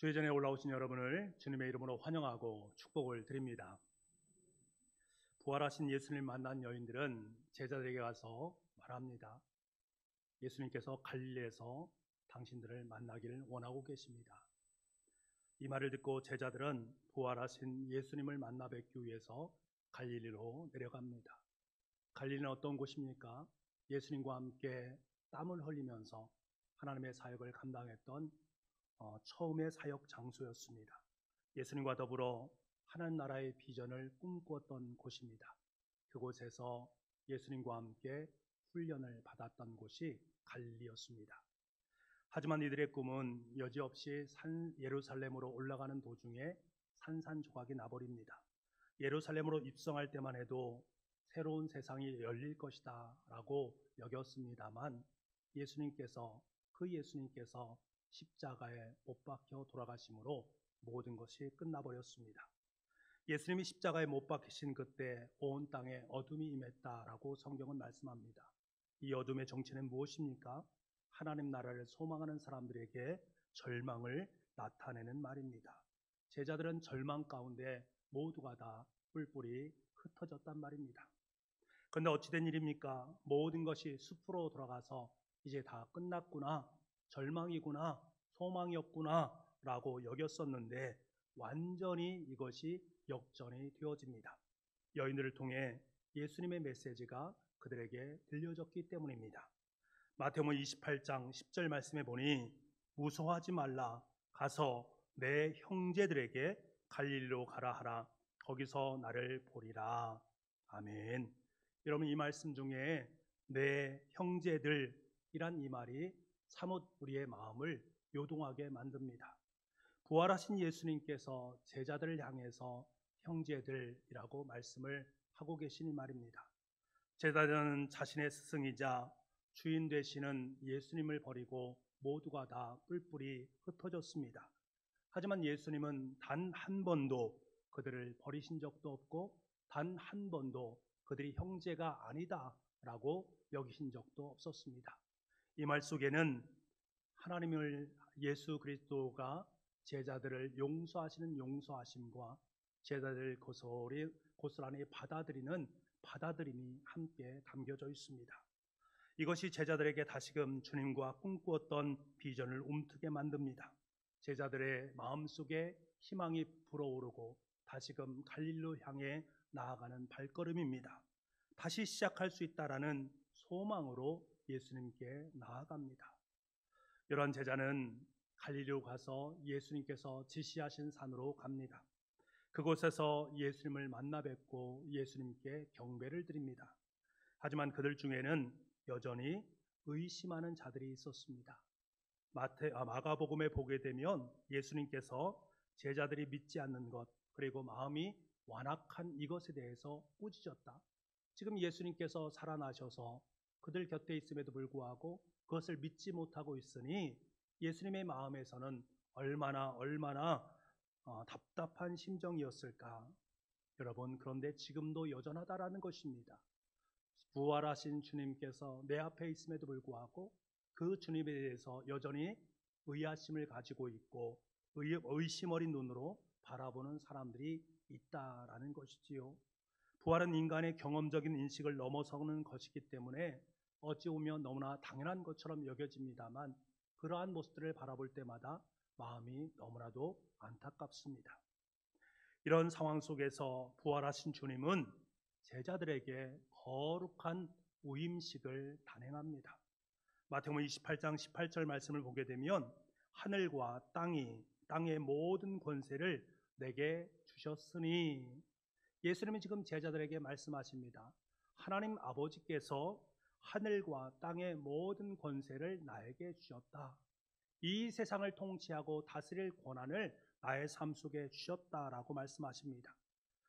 주의전에 올라오신 여러분을 주님의 이름으로 환영하고 축복을 드립니다. 부활하신 예수님 만난 여인들은 제자들에게 가서 말합니다. 예수님께서 갈릴리에서 당신들을 만나기를 원하고 계십니다. 이 말을 듣고 제자들은 부활하신 예수님을 만나 뵙기 위해서 갈릴리로 내려갑니다. 갈릴리는 어떤 곳입니까? 예수님과 함께 땀을 흘리면서 하나님의 사역을 감당했던 처음의 사역 장소였습니다. 예수님과 더불어 하나님 나라의 비전을 꿈꾸었던 곳입니다. 그곳에서 예수님과 함께 훈련을 받았던 곳이 갈릴리였습니다. 하지만 이들의 꿈은 여지없이 예루살렘으로 올라가는 도중에 산산조각이 나버립니다. 예루살렘으로 입성할 때만 해도 새로운 세상이 열릴 것이다 라고 여겼습니다만 예수님께서 십자가에 못 박혀 돌아가심으로 모든 것이 끝나버렸습니다. 예수님이 십자가에 못 박히신 그때 온 땅에 어둠이 임했다라고 성경은 말씀합니다. 이 어둠의 정체는 무엇입니까? 하나님 나라를 소망하는 사람들에게 절망을 나타내는 말입니다. 제자들은 절망 가운데 모두가 다 뿔뿔이 흩어졌단 말입니다. 그런데 어찌된 일입니까? 모든 것이 숲으로 돌아가서 이제 다 끝났구나, 절망이구나, 소망이었구나 라고 여겼었는데 완전히 이것이 역전이 되어집니다. 여인들을 통해 예수님의 메시지가 그들에게 들려졌기 때문입니다. 마태복음 28장 10절 말씀에 보니 무서워하지 말라, 가서 내 형제들에게 갈릴리로 가라 하라, 거기서 나를 보리라. 아멘. 여러분, 이 말씀 중에 내 형제들이란 이 말이 사뭇 우리의 마음을 요동하게 만듭니다. 부활하신 예수님께서 제자들을 향해서 형제들이라고 말씀을 하고 계시니 말입니다. 제자들은 자신의 스승이자 주인 되시는 예수님을 버리고 모두가 다 뿔뿔이 흩어졌습니다. 하지만 예수님은 단 한 번도 그들을 버리신 적도 없고 단 한 번도 그들이 형제가 아니다 라고 여기신 적도 없었습니다. 이 말 속에는 하나님을, 예수 그리스도가 제자들을 용서하시는 용서하심과 제자들 고스란히 받아들이는 받아들임이 함께 담겨져 있습니다. 이것이 제자들에게 다시금 주님과 꿈꾸었던 비전을 움트게 만듭니다. 제자들의 마음속에 희망이 불어오르고 다시금 갈릴리로 향해 나아가는 발걸음입니다. 다시 시작할 수 있다라는 소망으로 예수님께 나아갑니다. 이러한 제자는 갈릴리로 가서 예수님께서 지시하신 산으로 갑니다. 그곳에서 예수님을 만나 뵙고 예수님께 경배를 드립니다. 하지만 그들 중에는 여전히 의심하는 자들이 있었습니다. 마가복음에 보게 되면 예수님께서 제자들이 믿지 않는 것, 그리고 마음이 완악한 이것에 대해서 꾸짖었다. 지금 예수님께서 살아나셔서 그들 곁에 있음에도 불구하고 그것을 믿지 못하고 있으니 예수님의 마음에서는 얼마나 답답한 심정이었을까. 여러분, 그런데 지금도 여전하다라는 것입니다. 부활하신 주님께서 내 앞에 있음에도 불구하고 그 주님에 대해서 여전히 의아심을 가지고 있고 의심 어린 눈으로 바라보는 사람들이 있다라는 것이지요. 부활은 인간의 경험적인 인식을 넘어서는 것이기 때문에 어찌 보면 너무나 당연한 것처럼 여겨집니다만 그러한 모습들을 바라볼 때마다 마음이 너무나도 안타깝습니다. 이런 상황 속에서 부활하신 주님은 제자들에게 거룩한 우임식을 단행합니다. 마태복음 28장 18절 말씀을 보게 되면 하늘과 땅의 모든 권세를 내게 주셨으니, 예수님이 지금 제자들에게 말씀하십니다. 하나님 아버지께서 하늘과 땅의 모든 권세를 나에게 주셨다. 이 세상을 통치하고 다스릴 권한을 나의 삶 속에 주셨다라고 말씀하십니다.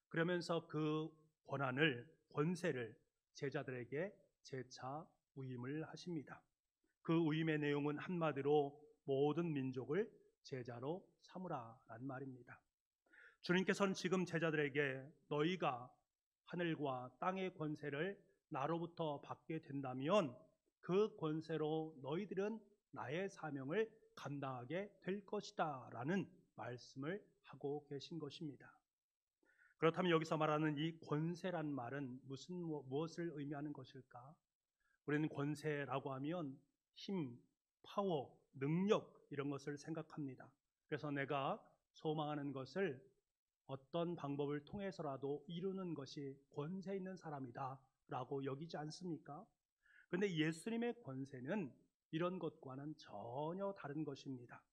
그러면서 그 권세를 제자들에게 재차 위임을 하십니다. 그 위임의 내용은 한마디로 모든 민족을 제자로 삼으라라는 말입니다. 주님께서는 지금 제자들에게 너희가 하늘과 땅의 권세를 나로부터 받게 된다면 그 권세로 너희들은 나의 사명을 감당하게 될 것이다 라는 말씀을 하고 계신 것입니다. 그렇다면 여기서 말하는 이 권세란 말은 무엇을 의미하는 것일까? 우리는 권세라고 하면 힘, 파워, 능력 이런 것을 생각합니다. 그래서 내가 소망하는 것을 어떤 방법을 통해서라도 이루는 것이 권세 있는 사람이다 라고 여기지 않습니까? 그런데 예수님의 권세는 이런 것과는 전혀 다른 것입니다.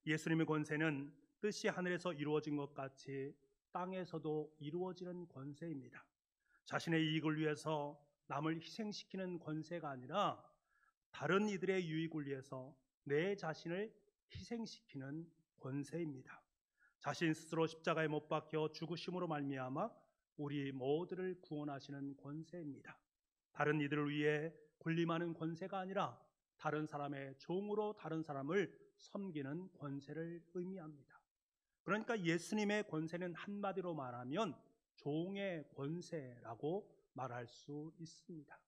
예수님의 권세는 뜻이 하늘에서 이루어진 것 같이 땅에서도 이루어지는 권세입니다. 자신의 이익을 위해서 남을 희생시키는 권세가 아니라 다른 이들의 유익을 위해서 내 자신을 희생시키는 권세입니다. 자신 스스로 십자가에 못 박혀 죽으심으로 말미암아 우리 모두를 구원하시는 권세입니다. 다른 이들을 위해 군림하는 권세가 아니라 다른 사람의 종으로 다른 사람을 섬기는 권세를 의미합니다. 그러니까 예수님의 권세는 한마디로 말하면 종의 권세라고 말할 수 있습니다.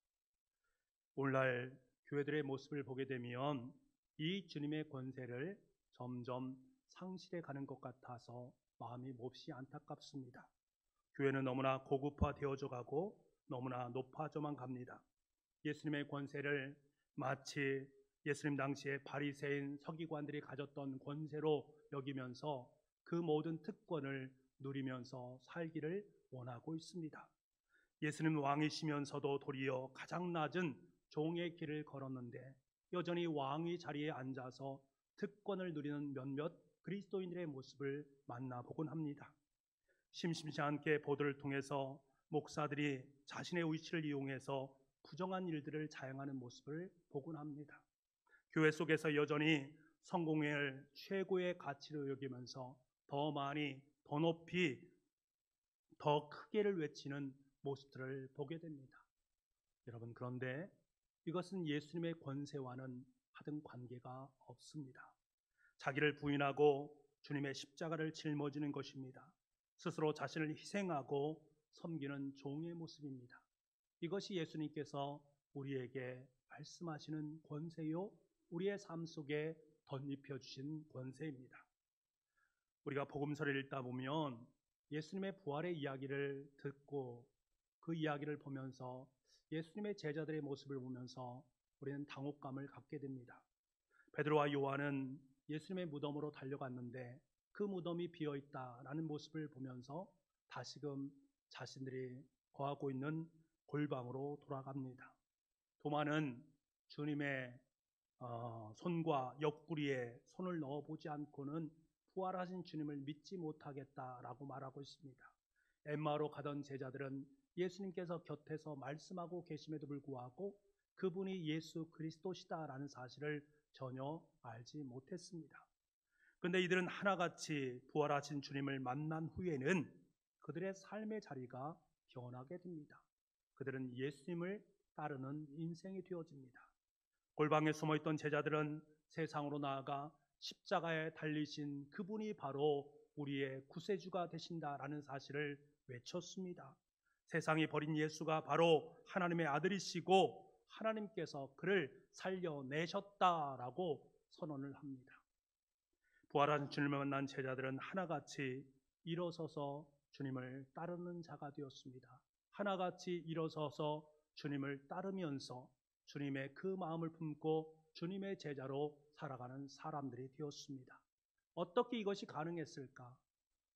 오늘날 교회들의 모습을 보게 되면 이 주님의 권세를 점점 상실해 가는 것 같아서 마음이 몹시 안타깝습니다. 교회는 너무나 고급화되어져 가고 너무나 높아져만 갑니다. 예수님의 권세를 마치 예수님 당시에 바리새인 서기관들이 가졌던 권세로 여기면서 그 모든 특권을 누리면서 살기를 원하고 있습니다. 예수님 왕이시면서도 도리어 가장 낮은 종의 길을 걸었는데 여전히 왕의 자리에 앉아서 특권을 누리는 몇몇 그리스도인들의 모습을 만나보곤 합니다. 심심치 않게 보도를 통해서 목사들이 자신의 위치를 이용해서 부정한 일들을 자행하는 모습을 보곤 합니다. 교회 속에서 여전히 성공을 최고의 가치로 여기면서 더 많이, 더 높이, 더 크게를 외치는 모습들을 보게 됩니다. 여러분, 그런데 이것은 예수님의 권세와는 하등 관계가 없습니다. 자기를 부인하고 주님의 십자가를 짊어지는 것입니다. 스스로 자신을 희생하고 섬기는 종의 모습입니다. 이것이 예수님께서 우리에게 말씀하시는 권세요, 우리의 삶 속에 덧입혀 주신 권세입니다. 우리가 복음서를 읽다 보면 예수님의 부활의 이야기를 듣고 그 이야기를 보면서 예수님의 제자들의 모습을 보면서 우리는 당혹감을 갖게 됩니다. 베드로와 요한은 예수님의 무덤으로 달려갔는데 그 무덤이 비어있다라는 모습을 보면서 다시금 자신들이 거하고 있는 골방으로 돌아갑니다. 도마는 주님의 손과 옆구리에 손을 넣어보지 않고는 부활하신 주님을 믿지 못하겠다라고 말하고 있습니다. 엠마오로 가던 제자들은 예수님께서 곁에서 말씀하고 계심에도 불구하고 그분이 예수 그리스도시다라는 사실을 전혀 알지 못했습니다. 그런데 이들은 하나같이 부활하신 주님을 만난 후에는 그들의 삶의 자리가 변하게 됩니다. 그들은 예수님을 따르는 인생이 되어집니다. 골방에 숨어있던 제자들은 세상으로 나아가 십자가에 달리신 그분이 바로 우리의 구세주가 되신다라는 사실을 외쳤습니다. 세상이 버린 예수가 바로 하나님의 아들이시고 하나님께서 그를 살려내셨다라고 선언을 합니다. 부활한 주님을 만난 제자들은 하나같이 일어서서 주님을 따르는 자가 되었습니다. 하나같이 일어서서 주님을 따르면서 주님의 그 마음을 품고 주님의 제자로 살아가는 사람들이 되었습니다. 어떻게 이것이 가능했을까?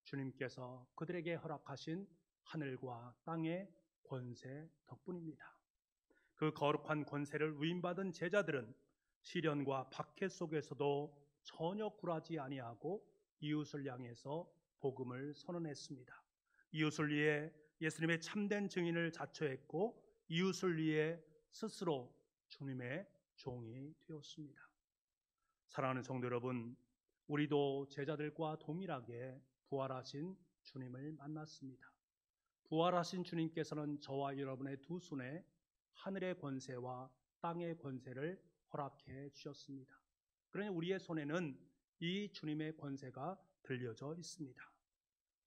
주님께서 그들에게 허락하신 하늘과 땅의 권세 덕분입니다. 그 거룩한 권세를 위임받은 제자들은 시련과 박해 속에서도 전혀 굴하지 아니하고 이웃을 향해서 복음을 선언했습니다. 이웃을 위해 예수님의 참된 증인을 자처했고 이웃을 위해 스스로 주님의 종이 되었습니다. 사랑하는 성도 여러분, 우리도 제자들과 동일하게 부활하신 주님을 만났습니다. 부활하신 주님께서는 저와 여러분의 두 손에 하늘의 권세와 땅의 권세를 허락해 주셨습니다. 그러니 우리의 손에는 이 주님의 권세가 들려져 있습니다.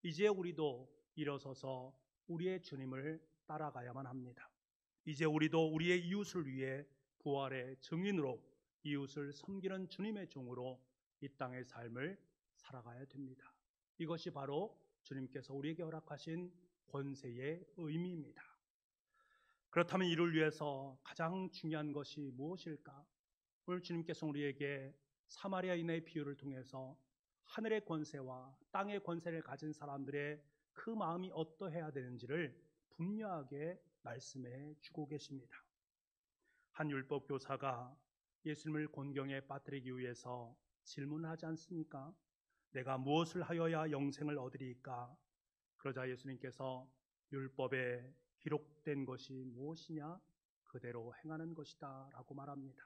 이제 우리도 일어서서 우리의 주님을 따라가야만 합니다. 이제 우리도 우리의 이웃을 위해 부활의 증인으로 이웃을 섬기는 주님의 종으로 이 땅의 삶을 살아가야 됩니다. 이것이 바로 주님께서 우리에게 허락하신 권세의 의미입니다. 그렇다면 이를 위해서 가장 중요한 것이 무엇일까? 오늘 주님께서 우리에게 사마리아인의 비유를 통해서 하늘의 권세와 땅의 권세를 가진 사람들의 그 마음이 어떠해야 되는지를 분명하게 말씀해 주고 계십니다. 한 율법 교사가 예수님을 곤경에 빠뜨리기 위해서 질문하지 않습니까? 내가 무엇을 하여야 영생을 얻으리까? 그러자 예수님께서 율법에 기록된 것이 무엇이냐? 그대로 행하는 것이다 라고 말합니다.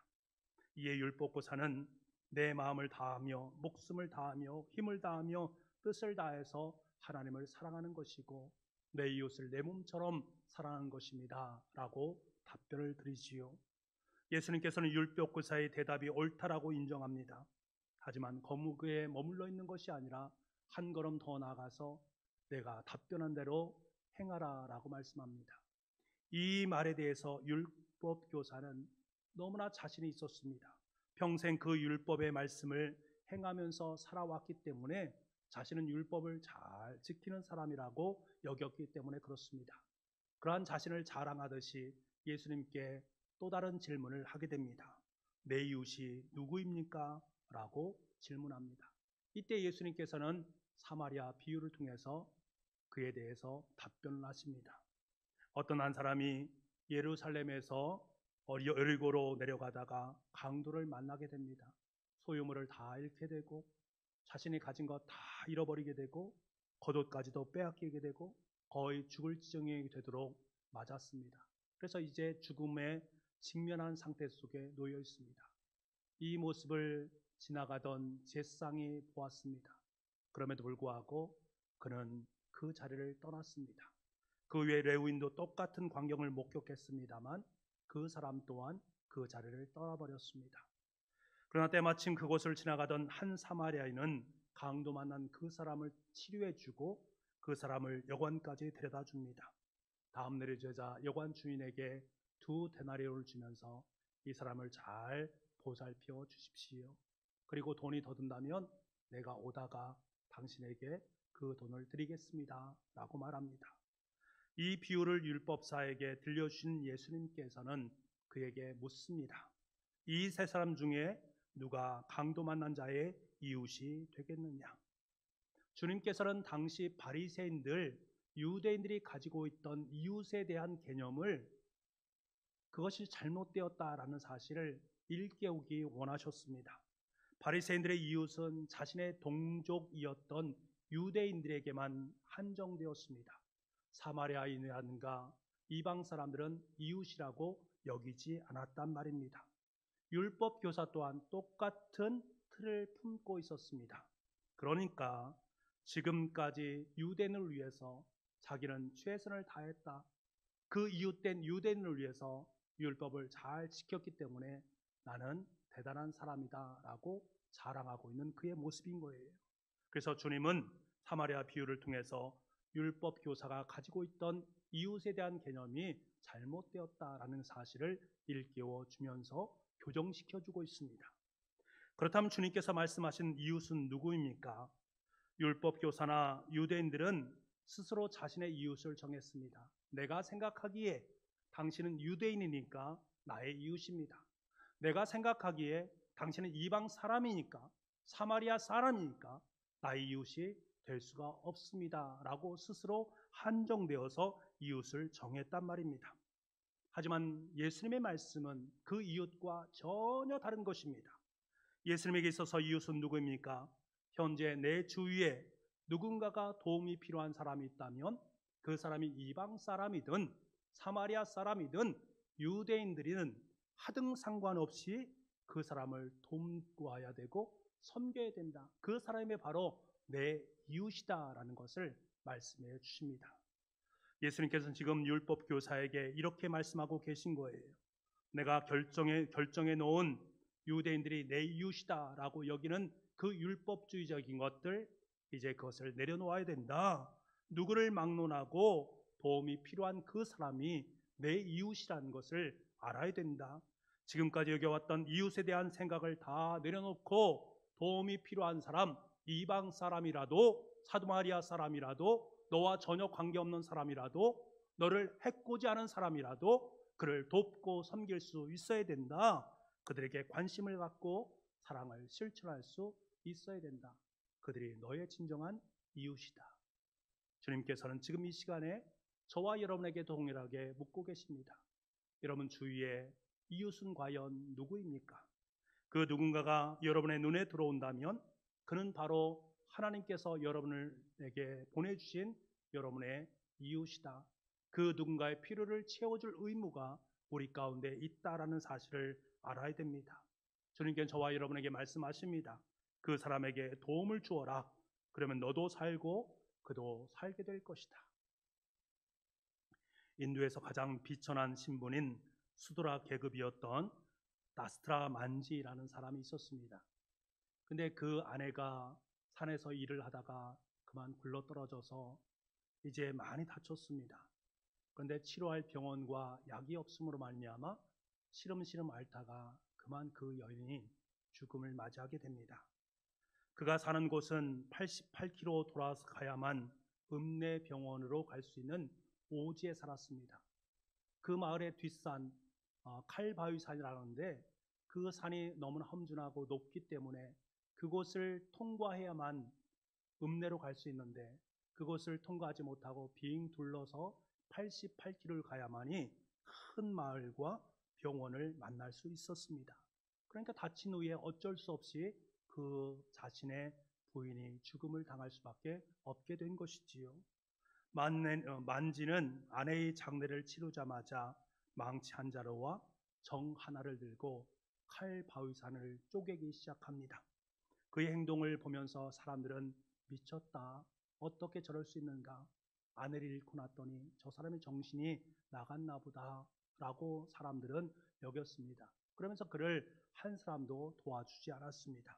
이에 율법 교사는 내 마음을 다하며 목숨을 다하며 힘을 다하며 뜻을 다해서 하나님을 사랑하는 것이고 내 이웃을 내 몸처럼 사랑하는 것입니다 라고 답변을 드리지요. 예수님께서는 율법 교사의 대답이 옳다라고 인정합니다. 하지만 거기에 머물러 있는 것이 아니라 한 걸음 더 나아가서 내가 답변한 대로 행하라 라고 말씀합니다. 이 말에 대해서 율법 교사는 너무나 자신이 있었습니다. 평생 그 율법의 말씀을 행하면서 살아왔기 때문에 자신은 율법을 잘 지키는 사람이라고 여겼기 때문에 그렇습니다. 그러한 자신을 자랑하듯이 예수님께 또 다른 질문을 하게 됩니다. 내 이웃이 누구입니까? 라고 질문합니다. 이때 예수님께서는 사마리아 비유를 통해서 그에 대해서 답변을 하십니다. 어떤 한 사람이 예루살렘에서 여리고로 내려가다가 강도를 만나게 됩니다. 소유물을 다 잃게 되고 자신이 가진 것 다 잃어버리게 되고 겉옷까지도 빼앗기게 되고 거의 죽을 지경이 되도록 맞았습니다. 그래서 이제 죽음에 직면한 상태 속에 놓여 있습니다. 이 모습을 지나가던 제사장이 보았습니다. 그럼에도 불구하고 그는 그 자리를 떠났습니다. 그 외 레위인도 똑같은 광경을 목격했습니다만 그 사람 또한 그 자리를 떠나버렸습니다. 그러나 때마침 그곳을 지나가던 한 사마리아인은 강도 만난 그 사람을 치료해주고 그 사람을 여관까지 데려다 줍니다. 다음 내려주자 여관 주인에게 2데나리온을 주면서 이 사람을 잘 보살펴 주십시오. 그리고 돈이 더 든다면 내가 오다가 당신에게 그 돈을 드리겠습니다 라고 말합니다. 이 비유를 율법사에게 들려주신 예수님께서는 그에게 묻습니다. 이 세 사람 중에 누가 강도 만난 자의 이웃이 되겠느냐? 주님께서는 당시 바리새인들, 유대인들이 가지고 있던 이웃에 대한 개념을 그것이 잘못되었다라는 사실을 일깨우기 원하셨습니다. 바리새인들의 이웃은 자신의 동족이었던 유대인들에게만 한정되었습니다. 사마리아인이라든가 이방 사람들은 이웃이라고 여기지 않았단 말입니다. 율법 교사 또한 똑같은 틀을 품고 있었습니다. 그러니까 지금까지 유대인을 위해서 자기는 최선을 다했다. 그 이웃된 유대인을 위해서 율법을 잘 지켰기 때문에 나는 대단한 사람이다 라고 자랑하고 있는 그의 모습인 거예요. 그래서 주님은 사마리아 비유를 통해서 율법 교사가 가지고 있던 이웃에 대한 개념이 잘못되었다라는 사실을 일깨워 주면서 교정시켜 주고 있습니다. 그렇다면 주님께서 말씀하신 이웃은 누구입니까? 율법 교사나 유대인들은 스스로 자신의 이웃을 정했습니다. 내가 생각하기에 당신은 유대인이니까 나의 이웃입니다. 내가 생각하기에 당신은 이방 사람이니까 사마리아 사람이니까 나의 이웃이 될 수가 없습니다 라고 스스로 한정되어서 이웃을 정했단 말입니다. 하지만 예수님의 말씀은 그 이웃과 전혀 다른 것입니다. 예수님에게 있어서 이웃은 누구입니까? 현재 내 주위에 누군가가 도움이 필요한 사람이 있다면 그 사람이 이방 사람이든 사마리아 사람이든 유대인들이든 하등 상관없이 그 사람을 돕고야 되고 섬겨야 된다. 그 사람이 바로 내 이웃이다라는 것을 말씀해 주십니다. 예수님께서는 지금 율법 교사에게 이렇게 말씀하고 계신 거예요. 내가 결정해 놓은 유대인들이 내 이웃이다라고 여기는 그 율법주의적인 것들 이제 그것을 내려놓아야 된다. 누구를 막론하고 도움이 필요한 그 사람이 내 이웃이라는 것을 알아야 된다. 지금까지 여겨왔던 이웃에 대한 생각을 다 내려놓고 도움이 필요한 사람, 이방 사람이라도, 사두마리아 사람이라도, 너와 전혀 관계없는 사람이라도, 너를 해코지 않은 사람이라도 그를 돕고 섬길 수 있어야 된다. 그들에게 관심을 갖고 사랑을 실천할 수 있어야 된다. 그들이 너의 진정한 이웃이다. 주님께서는 지금 이 시간에 저와 여러분에게 동일하게 묻고 계십니다. 여러분 주위에 이웃은 과연 누구입니까? 그 누군가가 여러분의 눈에 들어온다면 그는 바로 하나님께서 여러분에게 보내주신 여러분의 이웃이다. 그 누군가의 필요를 채워줄 의무가 우리 가운데 있다라는 사실을 알아야 됩니다. 주님께서 저와 여러분에게 말씀하십니다. 그 사람에게 도움을 주어라. 그러면 너도 살고 그도 살게 될 것이다. 인도에서 가장 비천한 신분인 수도라 계급이었던 나스트라 만지라는 사람이 있었습니다. 근데 그 아내가 산에서 일을 하다가 그만 굴러떨어져서 이제 많이 다쳤습니다. 그런데 치료할 병원과 약이 없음으로 말미암아 시름시름 앓다가 그만 그 여인이 죽음을 맞이하게 됩니다. 그가 사는 곳은 88km 돌아가야만 읍내병원으로 갈 수 있는 오지에 살았습니다. 그 마을의 뒷산 칼바위산이라는데 그 산이 너무나 험준하고 높기 때문에 그곳을 통과해야만 읍내로 갈 수 있는데 그곳을 통과하지 못하고 빙 둘러서 88km를 가야만이 큰 마을과 병원을 만날 수 있었습니다. 그러니까 다친 후에 어쩔 수 없이 그 자신의 부인이 죽음을 당할 수밖에 없게 된 것이지요. 만지는 아내의 장례를 치르자마자 망치 한 자루와 정 하나를 들고 칼바위산을 쪼개기 시작합니다. 그의 행동을 보면서 사람들은 미쳤다. 어떻게 저럴 수 있는가? 아내를 잃고 났더니 저 사람의 정신이 나갔나 보다 라고 사람들은 여겼습니다. 그러면서 그를 한 사람도 도와주지 않았습니다.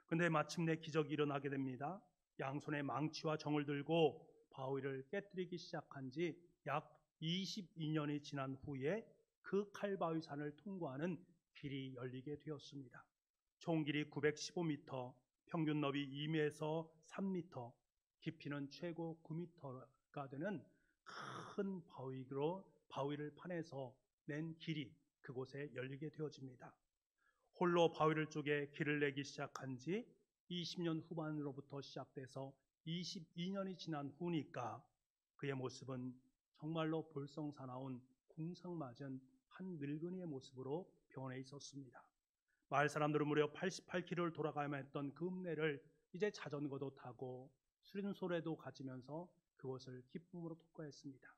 그런데 마침내 기적이 일어나게 됩니다. 양손에 망치와 정을 들고 바위를 깨뜨리기 시작한 지 약 22년이 지난 후에 그 칼바위산을 통과하는 길이 열리게 되었습니다. 총 길이 915m, 평균 너비 2m에서 3m, 깊이는 최고 9m가 되는 큰 바위를 파내서 낸 길이 그곳에 열리게 되어집니다. 홀로 바위를 쪼개 길을 내기 시작한 지 20년 후반으로부터 시작돼서 22년이 지난 후니까 그의 모습은 정말로 볼썽사나운 궁상맞은 한 늙은이의 모습으로 변해 있었습니다. 마을 사람들은 무려 88km를 돌아가야만 했던 그 읍내를 이제 자전거도 타고 수련소에도 가지면서 그것을 기쁨으로 통과했습니다.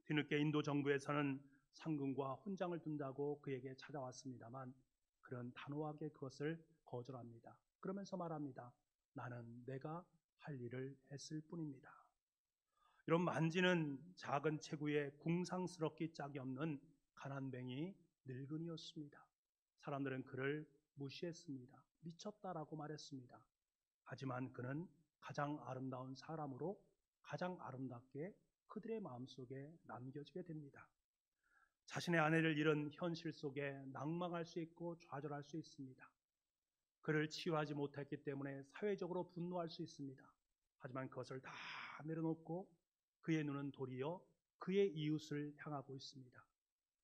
뒤늦게 인도 정부에서는 상금과 훈장을 둔다고 그에게 찾아왔습니다만 그는 단호하게 그것을 거절합니다. 그러면서 말합니다. 나는 내가 할 일을 했을 뿐입니다. 이런 만지는 작은 체구에 궁상스럽기 짝이 없는 가난뱅이 늙은이였습니다. 사람들은 그를 무시했습니다. 미쳤다라고 말했습니다. 하지만 그는 가장 아름다운 사람으로 가장 아름답게 그들의 마음속에 남겨지게 됩니다. 자신의 아내를 잃은 현실 속에 낭망할 수 있고 좌절할 수 있습니다. 그를 치유하지 못했기 때문에 사회적으로 분노할 수 있습니다. 하지만 그것을 다 내려놓고 그의 눈은 도리어 그의 이웃을 향하고 있습니다.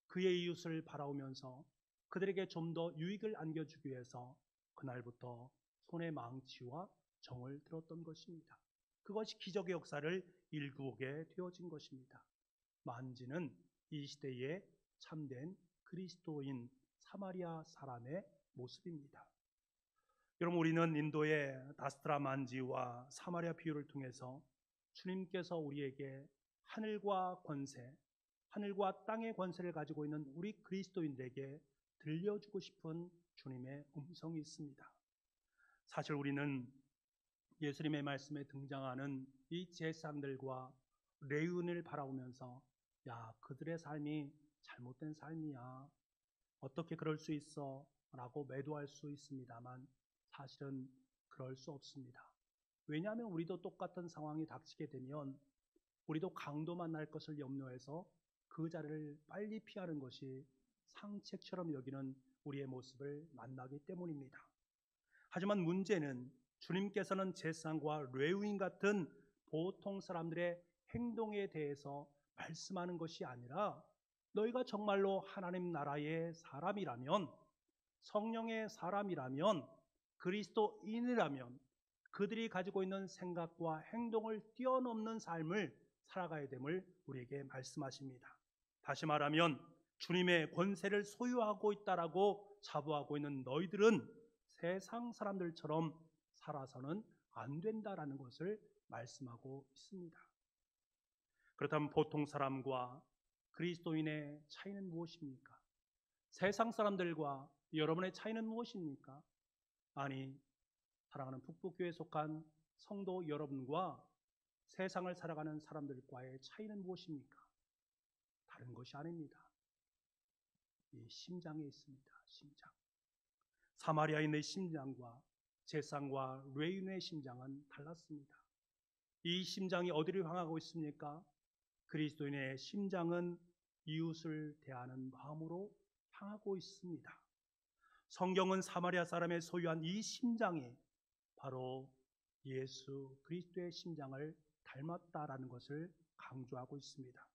그의 이웃을 바라보면서 그들에게 좀 더 유익을 안겨주기 위해서 그날부터 손에 망치와 정을 들었던 것입니다. 그것이 기적의 역사를 일구게 되어진 것입니다. 만지는 이 시대의 참된 그리스도인 사마리아 사람의 모습입니다. 여러분, 우리는 인도의 다스트라 만지와 사마리아 비유를 통해서 주님께서 우리에게 하늘과 권세, 하늘과 땅의 권세를 가지고 있는 우리 그리스도인들에게 들려주고 싶은 주님의 음성이 있습니다. 사실 우리는 예수님의 말씀에 등장하는 이 제사장들과 레위인을 바라보면서 야, 그들의 삶이 잘못된 삶이야. 어떻게 그럴 수 있어? 라고 매도할 수 있습니다만 사실은 그럴 수 없습니다. 왜냐하면 우리도 똑같은 상황이 닥치게 되면 우리도 강도 만날 것을 염려해서 그 자리를 빨리 피하는 것이 상책처럼 여기는 우리의 모습을 만나기 때문입니다. 하지만 문제는 주님께서는 제사장과 레위인 같은 보통 사람들의 행동에 대해서 말씀하는 것이 아니라 너희가 정말로 하나님 나라의 사람이라면, 성령의 사람이라면, 그리스도인이라면 그들이 가지고 있는 생각과 행동을 뛰어넘는 삶을 살아가야 됨을 우리에게 말씀하십니다. 다시 말하면 주님의 권세를 소유하고 있다라고 자부하고 있는 너희들은 세상 사람들처럼 살아서는 안 된다라는 것을 말씀하고 있습니다. 그렇다면 보통 사람과 그리스도인의 차이는 무엇입니까? 세상 사람들과 여러분의 차이는 무엇입니까? 아니, 사랑하는 북북교회에 속한 성도 여러분과 세상을 살아가는 사람들과의 차이는 무엇입니까? 다른 것이 아닙니다. 이 심장에 있습니다. 심장. 사마리아인의 심장과 제사장과 레위인의 심장은 달랐습니다. 이 심장이 어디를 향하고 있습니까? 그리스도인의 심장은 이웃을 대하는 마음으로 향하고 있습니다. 성경은 사마리아 사람의 소유한 이 심장이 바로 예수 그리스도의 심장을 닮았다라는 것을 강조하고 있습니다.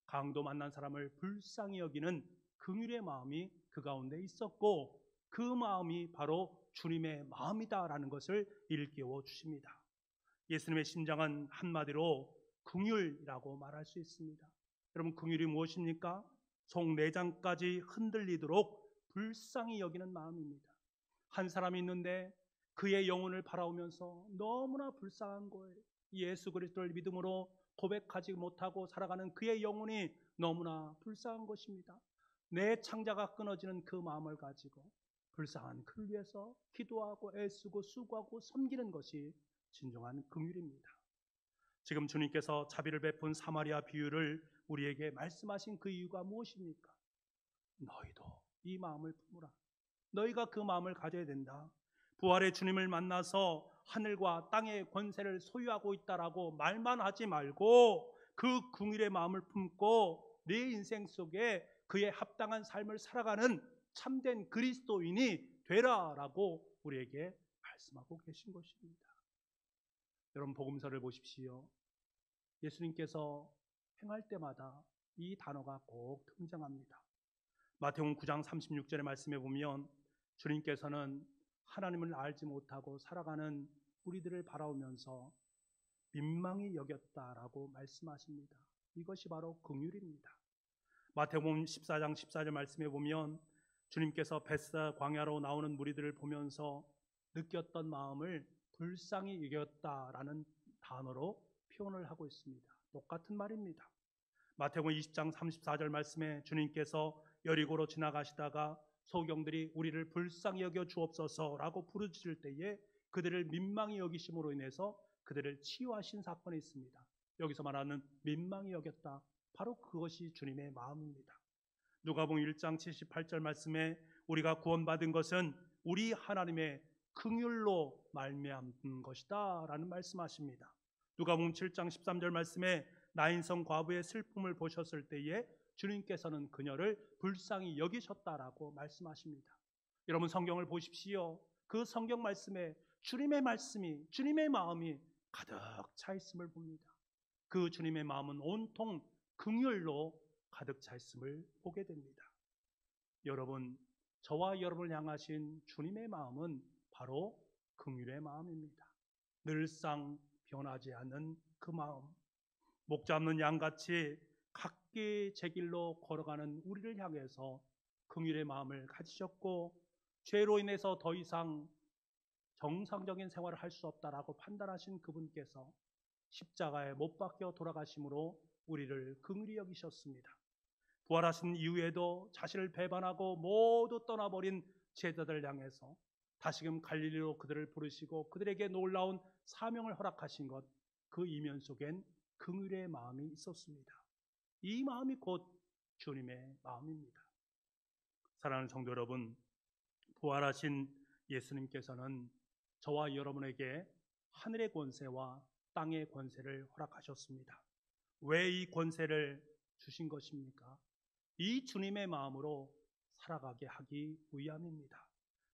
강도 만난 사람을 불쌍히 여기는 긍휼의 마음이 그 가운데 있었고, 그 마음이 바로 주님의 마음이다라는 것을 일깨워 주십니다. 예수님의 심장은 한마디로 긍휼이라고 말할 수 있습니다. 여러분, 긍휼이 무엇입니까? 속내장까지 흔들리도록 불쌍히 여기는 마음입니다. 한 사람이 있는데 그의 영혼을 바라보면서 너무나 불쌍한 거예요. 예수 그리스도를 믿음으로 고백하지 못하고 살아가는 그의 영혼이 너무나 불쌍한 것입니다. 내 창자가 끊어지는 그 마음을 가지고 불쌍한 그를 위해서 기도하고 애쓰고 수고하고 섬기는 것이 진정한 긍휼입니다. 지금 주님께서 자비를 베푼 사마리아 비유를 우리에게 말씀하신 그 이유가 무엇입니까? 너희도 이 마음을 품으라. 너희가 그 마음을 가져야 된다. 부활의 주님을 만나서 하늘과 땅의 권세를 소유하고 있다라고 말만 하지 말고 그 긍휼의 마음을 품고 네 인생 속에 그에 합당한 삶을 살아가는 참된 그리스도인이 되라라고 우리에게 말씀하고 계신 것입니다. 여러분, 복음서를 보십시오. 예수님께서 행할 때마다 이 단어가 꼭 등장합니다. 마태복음 9장 36절의 말씀에 보면 주님께서는 하나님을 알지 못하고 살아가는 우리들을 바라보면서 민망히 여겼다라고 말씀하십니다. 이것이 바로 긍휼입니다. 마태복음 14장 14절 말씀에 보면 주님께서 벳사 광야로 나오는 무리들을 보면서 느꼈던 마음을 불쌍히 여겼다라는 단어로 표현을 하고 있습니다. 똑같은 말입니다. 마태복음 20장 34절 말씀에 주님께서 여리고로 지나가시다가 소경들이 우리를 불쌍히 여겨 주옵소서라고 부르짖을 때에 그들을 민망히 여기심으로 인해서 그들을 치유하신 사건이 있습니다. 여기서 말하는 민망히 여겼다, 바로 그것이 주님의 마음입니다. 누가복음 1장 78절 말씀에 우리가 구원받은 것은 우리 하나님의 긍휼로 말미암은 것이다 라는 말씀하십니다. 누가복음 7장 13절 말씀에 나인성 과부의 슬픔을 보셨을 때에 주님께서는 그녀를 불쌍히 여기셨다라고 말씀하십니다. 여러분, 성경을 보십시오. 그 성경 말씀에 주님의 말씀이, 주님의 마음이 가득 차 있음을 봅니다. 그 주님의 마음은 온통 긍휼로 가득 차 있음을 보게 됩니다. 여러분, 저와 여러분을 향하신 주님의 마음은 바로 긍휼의 마음입니다. 늘상 변하지 않는 그 마음, 목 잡는 양같이 각기 제 길로 걸어가는 우리를 향해서 긍휼의 마음을 가지셨고, 죄로 인해서 더 이상 정상적인 생활을 할 수 없다라고 판단하신 그분께서 십자가에 못 박혀 돌아가심으로 우리를 긍휼히 여기셨습니다. 부활하신 이후에도 자신을 배반하고 모두 떠나버린 제자들을 향해서 다시금 갈릴리로 그들을 부르시고 그들에게 놀라운 사명을 허락하신 것, 그 이면 속엔 긍휼의 마음이 있었습니다. 이 마음이 곧 주님의 마음입니다. 사랑하는 성도 여러분, 부활하신 예수님께서는 저와 여러분에게 하늘의 권세와 땅의 권세를 허락하셨습니다. 왜 이 권세를 주신 것입니까? 이 주님의 마음으로 살아가게 하기 위함입니다.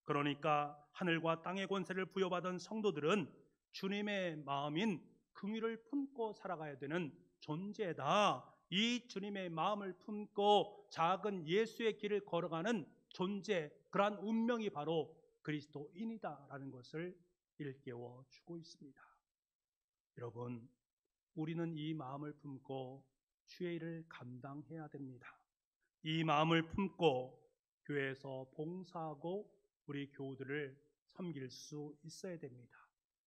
그러니까 하늘과 땅의 권세를 부여받은 성도들은 주님의 마음인 긍휼을 품고 살아가야 되는 존재다. 이 주님의 마음을 품고 작은 예수의 길을 걸어가는 존재, 그러한 운명이 바로 그리스도인이다라는 것을 일깨워 주고 있습니다. 여러분, 우리는 이 마음을 품고 주의 일을 감당해야 됩니다. 이 마음을 품고 교회에서 봉사하고 우리 교우들을 섬길 수 있어야 됩니다.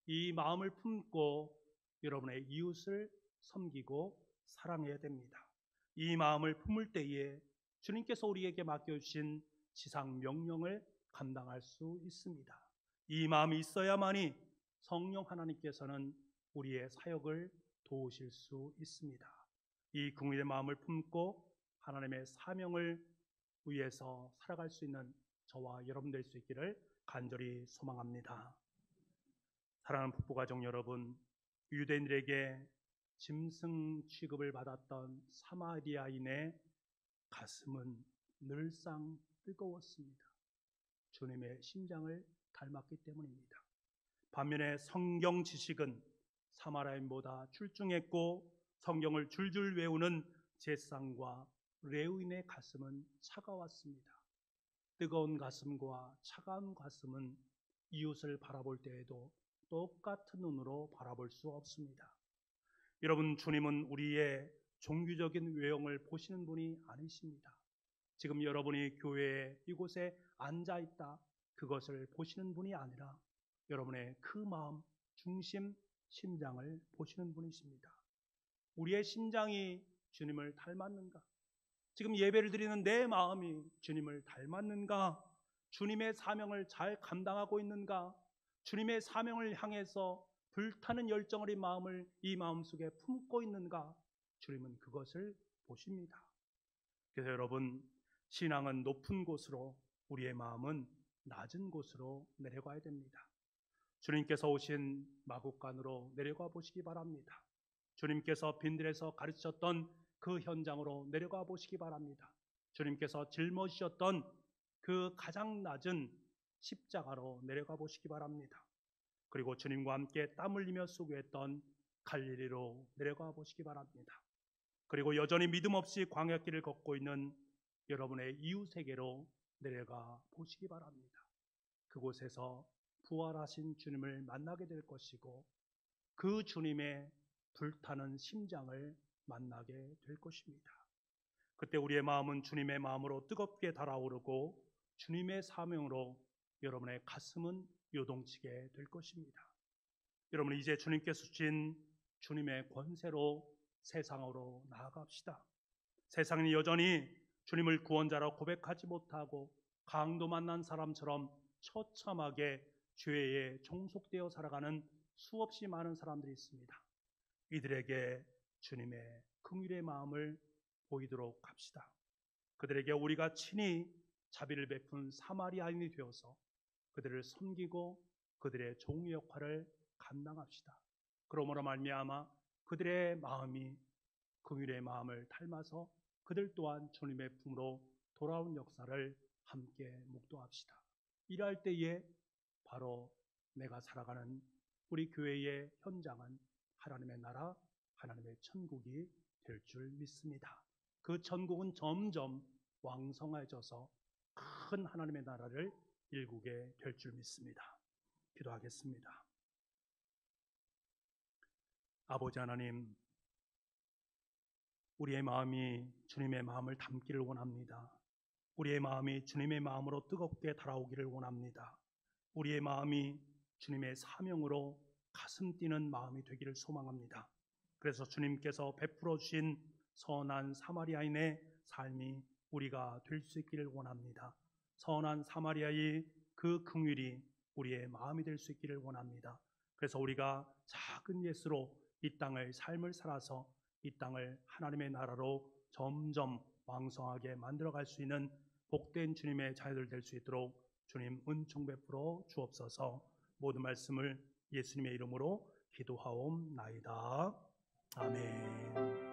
이 마음을 품고 여러분의 이웃을 섬기고 사랑해야 됩니다. 이 마음을 품을 때에 주님께서 우리에게 맡겨주신 지상 명령을 감당할 수 있습니다. 이 마음이 있어야만이 성령 하나님께서는 우리의 사역을 도우실 수 있습니다. 이 긍휼의 마음을 품고 하나님의 사명을 위해서 살아갈 수 있는 저와 여러분 될 수 있기를 간절히 소망합니다. 사랑하는 북부가족 여러분, 유대인들에게 짐승 취급을 받았던 사마리아인의 가슴은 늘상 뜨거웠습니다. 주님의 심장을 닮았기 때문입니다. 반면에 성경 지식은 사마리아인보다 출중했고 성경을 줄줄 외우는 제사장과 레위인의 가슴은 차가웠습니다. 뜨거운 가슴과 차가운 가슴은 이웃을 바라볼 때에도 똑같은 눈으로 바라볼 수 없습니다. 여러분, 주님은 우리의 종교적인 외형을 보시는 분이 아니십니다. 지금 여러분이 교회에 이곳에 앉아 있다, 그것을 보시는 분이 아니라 여러분의 그 마음, 중심, 심장을 보시는 분이십니다. 우리의 심장이 주님을 닮았는가? 지금 예배를 드리는 내 마음이 주님을 닮았는가? 주님의 사명을 잘 감당하고 있는가? 주님의 사명을 향해서 불타는 열정을 이 마음속에 품고 있는가? 주님은 그것을 보십니다. 그래서 여러분, 신앙은 높은 곳으로, 우리의 마음은 낮은 곳으로 내려가야 됩니다. 주님께서 오신 마국간으로 내려가 보시기 바랍니다. 주님께서 빈들에서 가르치셨던 그 현장으로 내려가 보시기 바랍니다. 주님께서 짊어지셨던 그 가장 낮은 십자가로 내려가 보시기 바랍니다. 그리고 주님과 함께 땀 흘리며 수고했던 갈릴리로 내려가 보시기 바랍니다. 그리고 여전히 믿음 없이 광야길을 걷고 있는 여러분의 이웃에게로 내려가 보시기 바랍니다. 그곳에서 부활하신 주님을 만나게 될 것이고 그 주님의 불타는 심장을 만나게 될 것입니다. 그때 우리의 마음은 주님의 마음으로 뜨겁게 달아오르고 주님의 사명으로 여러분의 가슴은 요동치게 될 것입니다. 여러분, 이제 주님께서 주신 주님의 권세로 세상으로 나아갑시다. 세상이 여전히 주님을 구원자로 고백하지 못하고 강도 만난 사람처럼 처참하게 죄에 종속되어 살아가는 수없이 많은 사람들이 있습니다. 이들에게 주님의 긍휼의 마음을 보이도록 합시다. 그들에게 우리가 친히 자비를 베푼 사마리아인이 되어서 그들을 섬기고 그들의 종의 역할을 감당합시다. 그러므로 말미암아 그들의 마음이 긍휼의 마음을 닮아서 그들 또한 주님의 품으로 돌아온 역사를 함께 묵도합시다. 이럴 때에 바로 내가 살아가는 우리 교회의 현장은 하나님의 나라, 하나님의 천국이 될 줄 믿습니다. 그 천국은 점점 왕성해져서 큰 하나님의 나라를 일구게 될 줄 믿습니다. 기도하겠습니다. 아버지 하나님, 우리의 마음이 주님의 마음을 담기를 원합니다. 우리의 마음이 주님의 마음으로 뜨겁게 달아오기를 원합니다. 우리의 마음이 주님의 사명으로 가슴 뛰는 마음이 되기를 소망합니다. 그래서 주님께서 베풀어 주신 선한 사마리아인의 삶이 우리가 될 수 있기를 원합니다. 선한 사마리아의 그 긍휼이 우리의 마음이 될 수 있기를 원합니다. 그래서 우리가 작은 예수로 이 땅을 삶을 살아서 이 땅을 하나님의 나라로 점점 왕성하게 만들어갈 수 있는 복된 주님의 자녀들 될 수 있도록 주님 은총 베풀어 주옵소서. 모든 말씀을 예수님의 이름으로 기도하옵나이다. 아멘.